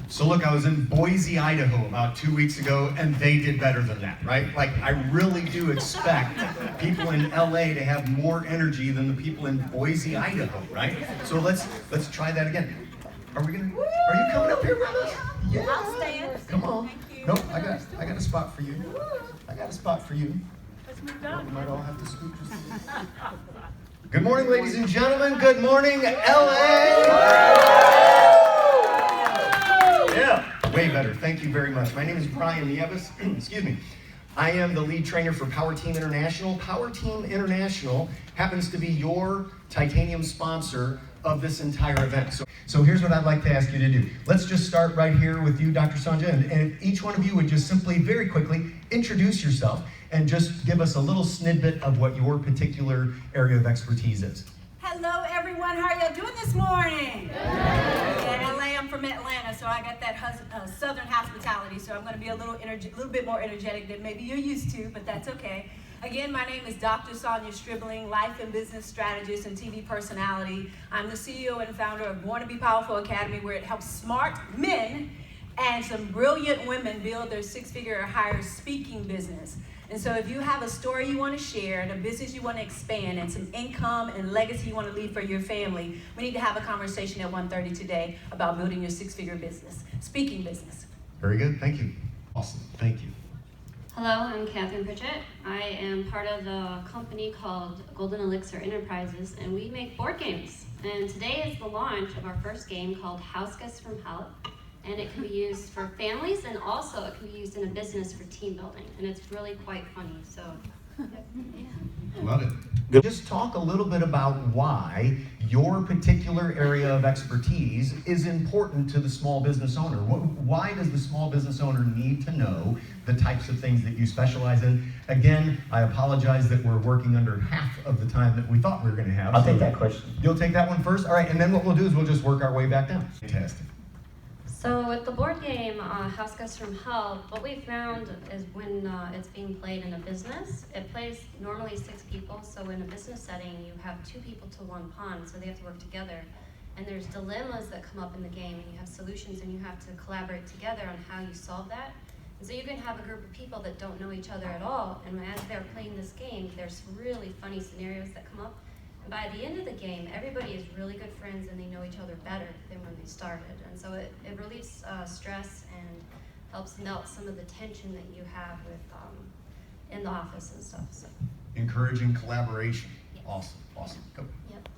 So look, I was in Boise, Idaho about 2 weeks ago, and they did better than that, right? Like, I really do expect people in LA to have more energy than the people in Boise, Idaho, right? So let's try that again. Are you coming up here with us? Yeah. I'll stand. Come on. Thank you. Nope, I got a spot for you. I got a spot for you. Let's move down. You might all have to scoot just Good morning, ladies and gentlemen. Good morning, LA. Yeah, way better. Thank you very much. My name is Brian Nieves. Excuse me. I am the lead trainer for Power Team International. Power Team International happens to be your titanium sponsor of this entire event. So here's what I'd like to ask you to do. Let's just start right here with you, Dr. Sonja, and if each one of you would just simply, very quickly, introduce yourself and just give us a little snippet of what your particular area of expertise is. Hello, everyone. How are y'all doing this morning? Yeah, LA, I'm from Atlanta, so I got that southern hospitality, so I'm going to be a little bit more energetic than maybe you're used to, but that's okay. Again, my name is Dr. Sonja Stribling, life and business strategist and TV personality. I'm the CEO and founder of Born to Be Powerful Academy, where it helps smart men and some brilliant women build their six-figure or higher speaking business. And so if you have a story you want to share, and a business you want to expand, and some income and legacy you want to leave for your family, we need to have a conversation at 1:30 today about building your six-figure business, speaking business. Very good. Thank you. Awesome. Thank you. Hello, I'm Kathryn Pritchett. I am part of the company called Golden Elixir Enterprises, and we make board games. And today is the launch of our first game called House Guests from Hell. And it can be used for families, and also it can be used in a business for team building. And it's really quite funny, so yeah. Love it. Good. Just talk a little bit about why your particular area of expertise is important to the small business owner. Why does the small business owner need to know the types of things that you specialize in? Again, I apologize that we're working under half of the time that we thought we were going to have. I'll take that question. You'll take that one first? All right, and then what we'll do is we'll just work our way back down. Fantastic. So with the board game, House Guests from Hell, what we found is when it's being played in a business, it plays normally 6 people. So in a business setting, you have 2 people to 1 pawn, so they have to work together. And there's dilemmas that come up in the game, and you have solutions, and you have to collaborate together on how you solve that. And so you can have a group of people that don't know each other at all, and as they're playing this game, there's really funny scenarios that come up. And by the end of the game, everybody is really good friends and they know each other better than when they started. And so it relieves stress and helps melt some of the tension that you have with in the office and stuff. So. Encouraging collaboration. Yes. Awesome. Go. Yep.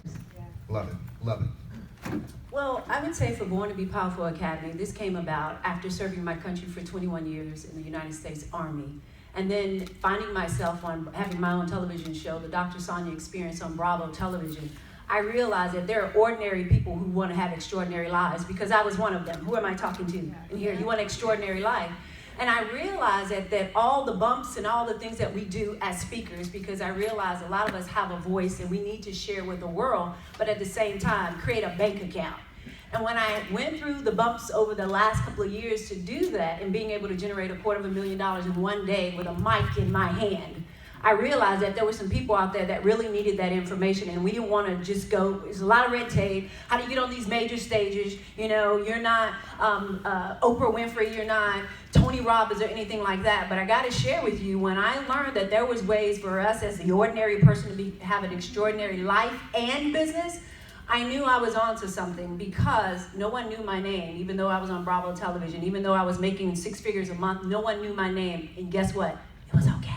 Love it. Well, I would say for Born to Be Powerful Academy, this came about after serving my country for 21 years in the United States Army. And then finding myself having my own television show, the Dr. Sonja Experience on Bravo Television, I realized that there are ordinary people who want to have extraordinary lives, because I was one of them. Who am I talking to in here? You want an extraordinary life. And I realized that all the bumps and all the things that we do as speakers, because I realized a lot of us have a voice and we need to share with the world, but at the same time, create a bank account. And when I went through the bumps over the last couple of years to do that, and being able to generate $250,000 in one day with a mic in my hand, I realized that there were some people out there that really needed that information, and we didn't want to just go, there's a lot of red tape. How do you get on these major stages? You know, you're not Oprah Winfrey, you're not Tony Robbins or anything like that. But I got to share with you, when I learned that there was ways for us as the ordinary person to have an extraordinary life and business, I knew I was onto something, because no one knew my name, even though I was on Bravo Television, even though I was making 6 figures a month, no one knew my name. And guess what? It was okay.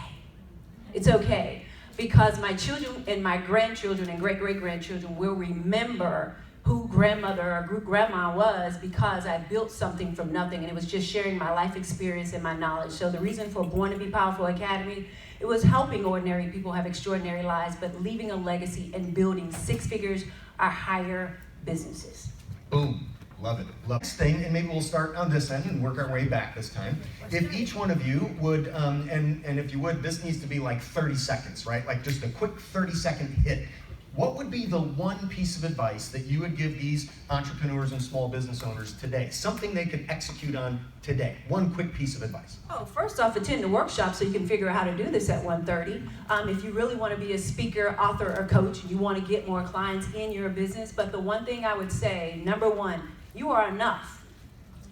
It's okay, because my children and my grandchildren and great-great-grandchildren will remember who grandmother or grandma was, because I built something from nothing, and it was just sharing my life experience and my knowledge. So the reason for Born to Be Powerful Academy, it was helping ordinary people have extraordinary lives, but leaving a legacy and building 6 figures or higher businesses. Boom. Love it. Next thing, and maybe we'll start on this end and work our way back this time. If each one of you would, and if you would, this needs to be like 30 seconds, right? Like just a quick 30-second hit. What would be the one piece of advice that you would give these entrepreneurs and small business owners today? Something they could execute on today. One quick piece of advice. Oh, first off, attend the workshop so you can figure out how to do this at 1:30. If you really want to be a speaker, author, or coach, and you want to get more clients in your business. But the one thing I would say, number one, you are enough.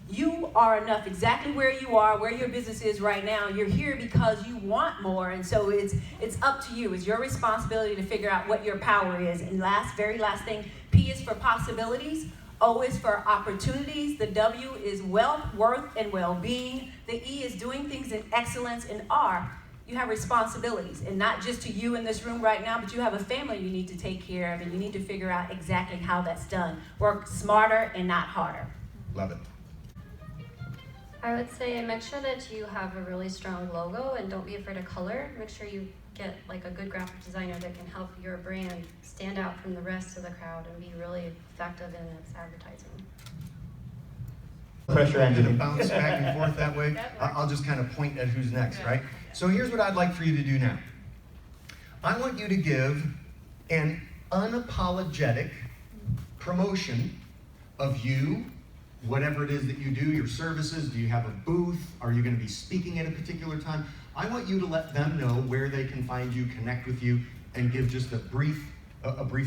You are enough exactly where you are, where your business is right now. You're here because you want more, and so it's up to you. It's your responsibility to figure out what your power is. And very last thing, P is for possibilities, O is for opportunities, the W is wealth, worth, and well-being. The E is doing things in excellence, and R, you have responsibilities, and not just to you in this room right now, but you have a family you need to take care of, and you need to figure out exactly how that's done. Work smarter and not harder. Love it. I would say make sure that you have a really strong logo and don't be afraid of color. Make sure you get like a good graphic designer that can help your brand stand out from the rest of the crowd and be really effective in its advertising. Pressure engine to bounce back and forth that way. I'll just kind of point at who's next, right? So here's what I'd like for you to do now. I want you to give an unapologetic promotion of you, whatever it is that you do, your services. Do you have a booth? Are you going to be speaking at a particular time? I want you to let them know where they can find you, connect with you, and give just a brief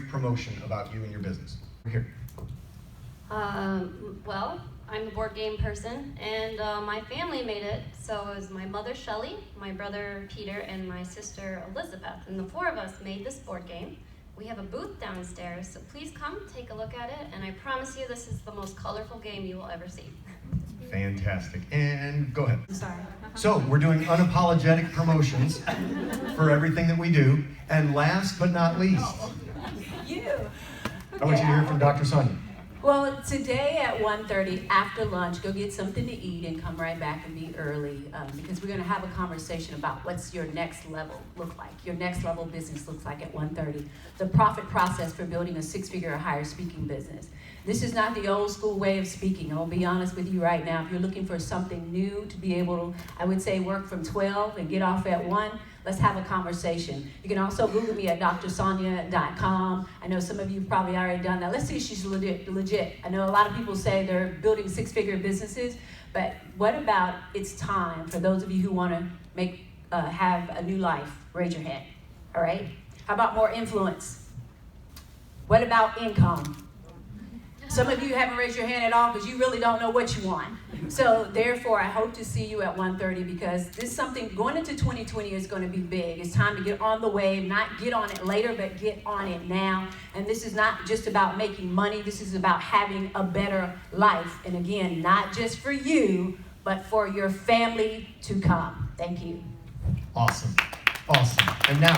promotion about you and your business. Here. Well, I'm a board game person, and my family made it. So it was my mother, Shelley, my brother, Peter, and my sister, Elizabeth. And the four of us made this board game. We have a booth downstairs, so please come take a look at it. And I promise you this is the most colorful game you will ever see. Fantastic. And go ahead. I'm sorry. So we're doing unapologetic promotions for everything that we do. And last but not least, You. I want you to hear from Dr. Sonja. Well, today at 1:30 after lunch, go get something to eat and come right back and be early because we're going to have a conversation about what's your next level look like, your next level business looks like at 1:30. The profit process for building a six-figure or higher speaking business. This is not the old school way of speaking. I'll be honest with you right now. If you're looking for something new to be able to, I would say work from 12 and get off at 1, let's have a conversation. You can also Google me at drsonja.com. I know some of you probably already done that. Let's see if she's legit. I know a lot of people say they're building six-figure businesses, but what about it's time for those of you who want to have a new life? Raise your hand, all right? How about more influence? What about income? Some of you haven't raised your hand at all because you really don't know what you want. So therefore, I hope to see you at 1:30 because this is something going into 2020 is going to be big. It's time to get on the wave, not get on it later, but get on it now. And this is not just about making money. This is about having a better life. And again, not just for you, but for your family to come. Thank you. Awesome. Awesome. And now,